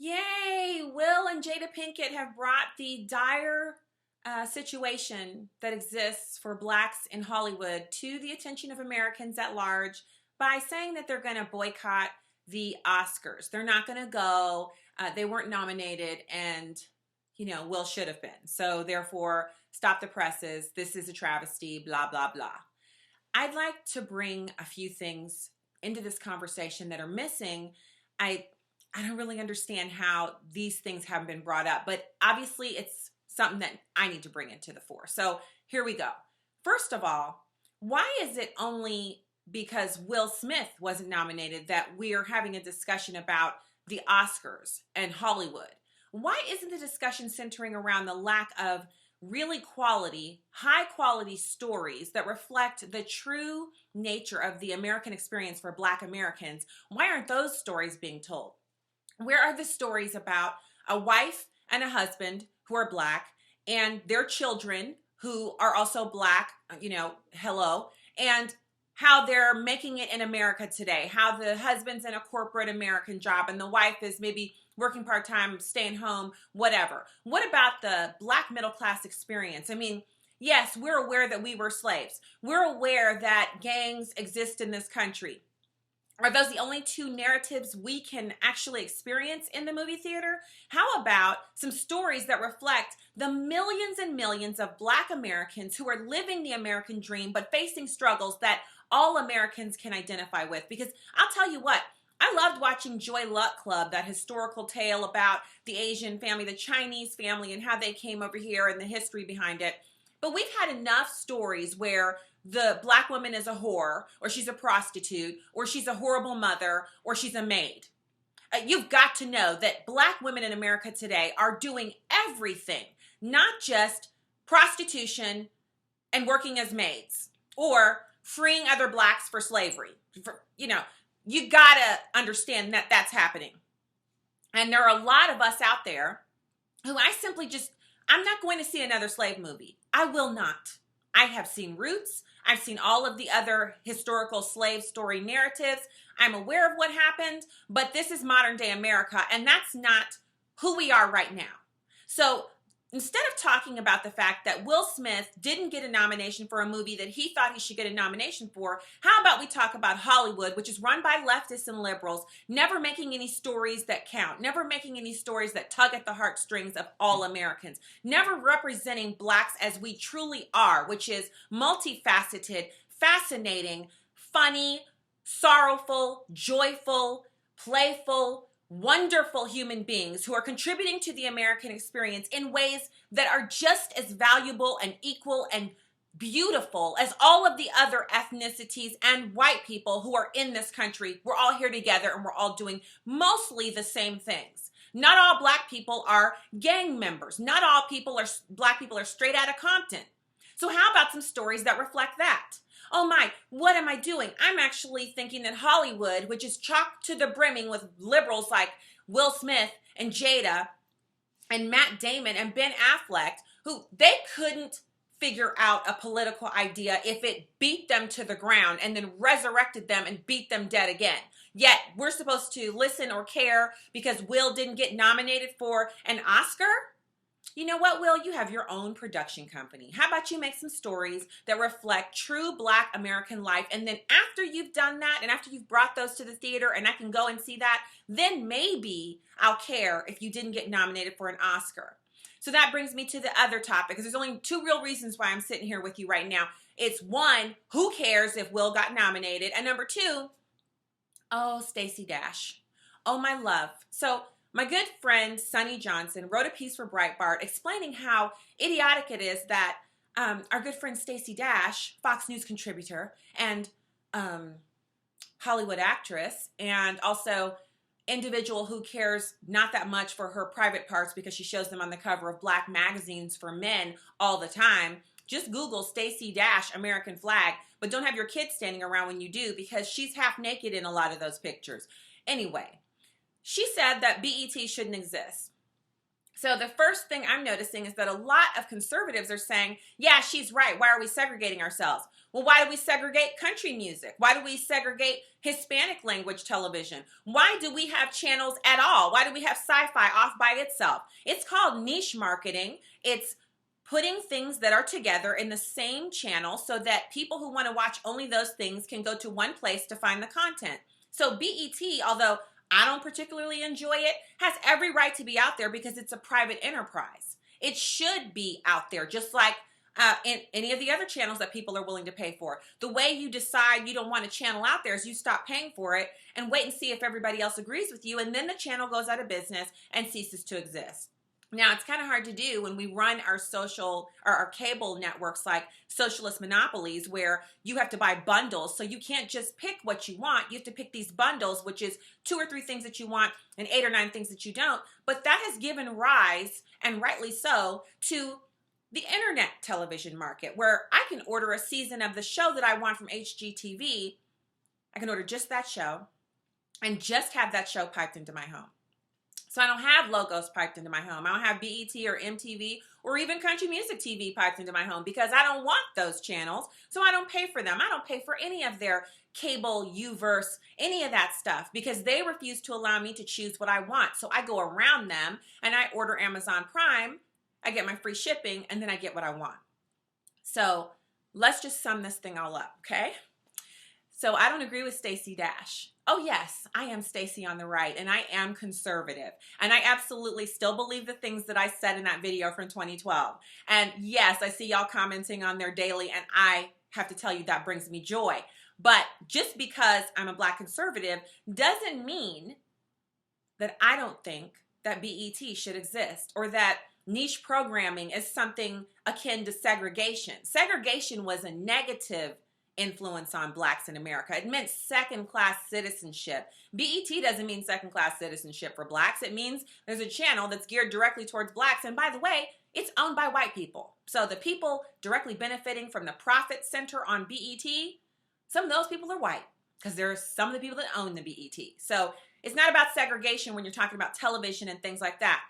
Yay! Will and Jada Pinkett have brought the dire situation that exists for blacks in Hollywood to the attention of Americans at large by saying that they're going to boycott the Oscars. They're not going to go. They weren't nominated, and Will should have been. So therefore, stop the presses. This is a travesty. Blah blah blah. I'd like to bring a few things into this conversation that are missing. I don't really understand how these things haven't been brought up, but obviously it's something that I need to bring into the fore. So here we go. First of all, why is it only because Will Smith wasn't nominated that we are having a discussion about the Oscars and Hollywood? Why isn't the discussion centering around the lack of really quality, high quality stories that reflect the true nature of the American experience for Black Americans? Why aren't those stories being told? Where are the stories about a wife and a husband who are Black and their children who are also Black, hello, and how they're making it in America today, how the husband's in a corporate American job and the wife is maybe working part-time, staying home, whatever. What about the Black middle class experience? I mean, yes, we're aware that we were slaves. We're aware that gangs exist in this country. Are those the only two narratives we can actually experience in the movie theater? How about some stories that reflect the millions and millions of Black Americans who are living the American dream but facing struggles that all Americans can identify with? Because I'll tell you what, I loved watching Joy Luck Club, that historical tale about the Asian family, the Chinese family, and how they came over here and the history behind it. But we've had enough stories where the Black woman is a whore, or she's a prostitute, or she's a horrible mother, or she's a maid. You've got to know that Black women in America today are doing everything, not just prostitution and working as maids, or freeing other Blacks for slavery. You gotta understand that that's happening. And there are a lot of us out there who I'm not going to see another slave movie. I will not. I have seen Roots. I've seen all of the other historical slave story narratives. I'm aware of what happened, but this is modern day America, and that's not who we are right now. So instead of talking about the fact that Will Smith didn't get a nomination for a movie that he thought he should get a nomination for, how about we talk about Hollywood, which is run by leftists and liberals, never making any stories that count, never making any stories that tug at the heartstrings of all Americans, never representing Blacks as we truly are, which is multifaceted, fascinating, funny, sorrowful, joyful, playful, wonderful human beings who are contributing to the American experience in ways that are just as valuable and equal and beautiful as all of the other ethnicities and white people who are in this country. We're all here together and we're all doing mostly the same things. Not all Black people are gang members. Not all Black people are straight out of Compton. So how about some stories that reflect that? Oh my, what am I doing? I'm actually thinking that Hollywood, which is chocked to the brimming with liberals like Will Smith and Jada and Matt Damon and Ben Affleck, who they couldn't figure out a political idea if it beat them to the ground and then resurrected them and beat them dead again. Yet we're supposed to listen or care because Will didn't get nominated for an Oscar? You know what, Will? You have your own production company. How about you make some stories that reflect true Black American life, and then after you've done that and after you've brought those to the theater and I can go and see that, then maybe I'll care if you didn't get nominated for an Oscar. So that brings me to the other topic, because there's only two real reasons why I'm sitting here with you right now. It's one, who cares if Will got nominated? And number two, oh, Stacey Dash. Oh, my love. So my good friend, Sonny Johnson, wrote a piece for Breitbart explaining how idiotic it is that our good friend Stacey Dash, Fox News contributor and Hollywood actress, and also individual who cares not that much for her private parts because she shows them on the cover of Black magazines for men all the time. Just Google Stacey Dash American flag, but don't have your kids standing around when you do, because she's half naked in a lot of those pictures. Anyway, she said that BET shouldn't exist. So the first thing I'm noticing is that a lot of conservatives are saying, yeah, she's right. Why are we segregating ourselves? Well, why do we segregate country music? Why do we segregate Hispanic language television? Why do we have channels at all? Why do we have sci-fi off by itself? It's called niche marketing. It's putting things that are together in the same channel so that people who want to watch only those things can go to one place to find the content. So BET, although I don't particularly enjoy it, has every right to be out there because it's a private enterprise. It should be out there, just like in any of the other channels that people are willing to pay for. The way you decide you don't want a channel out there is you stop paying for it and wait and see if everybody else agrees with you, and then the channel goes out of business and ceases to exist. Now, it's kind of hard to do when we run our social or our cable networks like socialist monopolies where you have to buy bundles. So you can't just pick what you want. You have to pick these bundles, which is 2 or 3 things that you want and 8 or 9 things that you don't. But that has given rise, and rightly so, to the internet television market where I can order a season of the show that I want from HGTV. I can order just that show and just have that show piped into my home. So I don't have logos piped into my home. I don't have BET or MTV or even country music TV piped into my home because I don't want those channels. So I don't pay for them. I don't pay for any of their cable, Uverse, any of that stuff because they refuse to allow me to choose what I want. So I go around them and I order Amazon Prime. I get my free shipping and then I get what I want. So let's just sum this thing all up, okay? So I don't agree with Stacey Dash. Oh yes, I am Stacey on the right and I am conservative. And I absolutely still believe the things that I said in that video from 2012. And yes, I see y'all commenting on there daily and I have to tell you that brings me joy. But just because I'm a Black conservative doesn't mean that I don't think that BET should exist or that niche programming is something akin to segregation. Segregation was a negative influence on Blacks in America. It meant second-class citizenship. BET doesn't mean second-class citizenship for Blacks. It means there's a channel that's geared directly towards Blacks. And by the way, it's owned by white people. So the people directly benefiting from the profit center on BET, some of those people are white because there are some of the people that own the BET. So it's not about segregation when you're talking about television and things like that.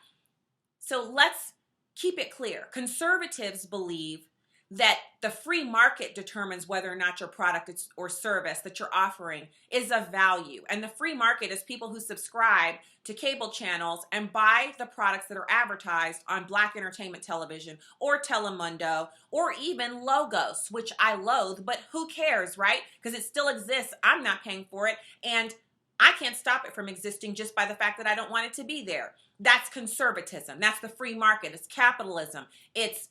So let's keep it clear. Conservatives believe that the free market determines whether or not your product or service that you're offering is of value. And the free market is people who subscribe to cable channels and buy the products that are advertised on Black entertainment television or Telemundo or even Logos, which I loathe, but who cares, right? Because it still exists. I'm not paying for it. And I can't stop it from existing just by the fact that I don't want it to be there. That's conservatism. That's the free market. It's capitalism. It's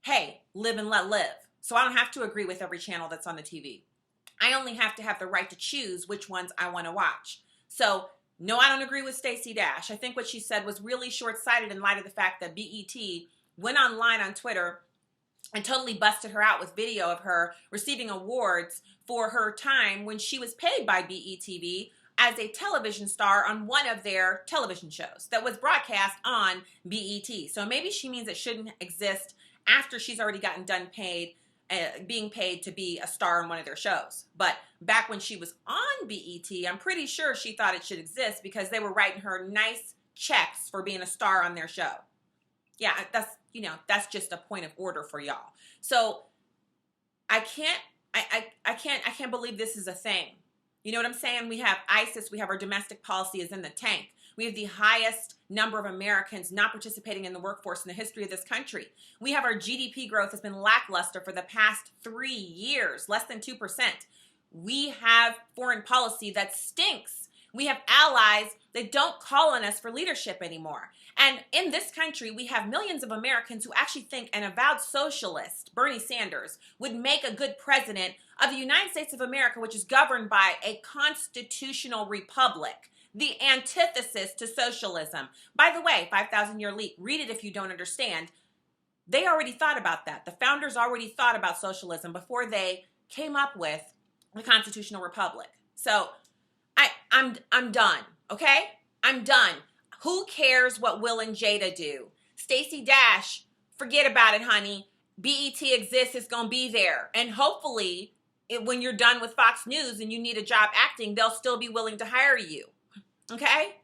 hey, live and let live. So I don't have to agree with every channel that's on the TV. I only have to have the right to choose which ones I want to watch. So no, I don't agree with Stacey Dash. I think what she said was really short-sighted in light of the fact that BET went online on Twitter and totally busted her out with video of her receiving awards for her time when she was paid by BETV as a television star on one of their television shows that was broadcast on BET. So maybe she means it shouldn't exist after she's already gotten done being paid to be a star on one of their shows. But back when she was on BET, I'm pretty sure she thought it should exist because they were writing her nice checks for being a star on their show. Yeah, that's just a point of order for y'all. So I can't believe this is a thing. You know what I'm saying? We have ISIS, we have our domestic policy is in the tank. We have the highest number of Americans not participating in the workforce in the history of this country. We have our GDP growth has been lackluster for the past 3 years, less than 2%. We have foreign policy that stinks. We have allies that don't call on us for leadership anymore. And in this country, we have millions of Americans who actually think an avowed socialist, Bernie Sanders, would make a good president of the United States of America, which is governed by a constitutional republic. The antithesis to socialism. By the way, 5,000-year leap, read it if you don't understand. They already thought about that. The founders already thought about socialism before they came up with the constitutional republic. So I'm done, okay? I'm done. Who cares what Will and Jada do? Stacey Dash, forget about it, honey. BET exists, it's going to be there. And hopefully, when you're done with Fox News and you need a job acting, they'll still be willing to hire you. Okay?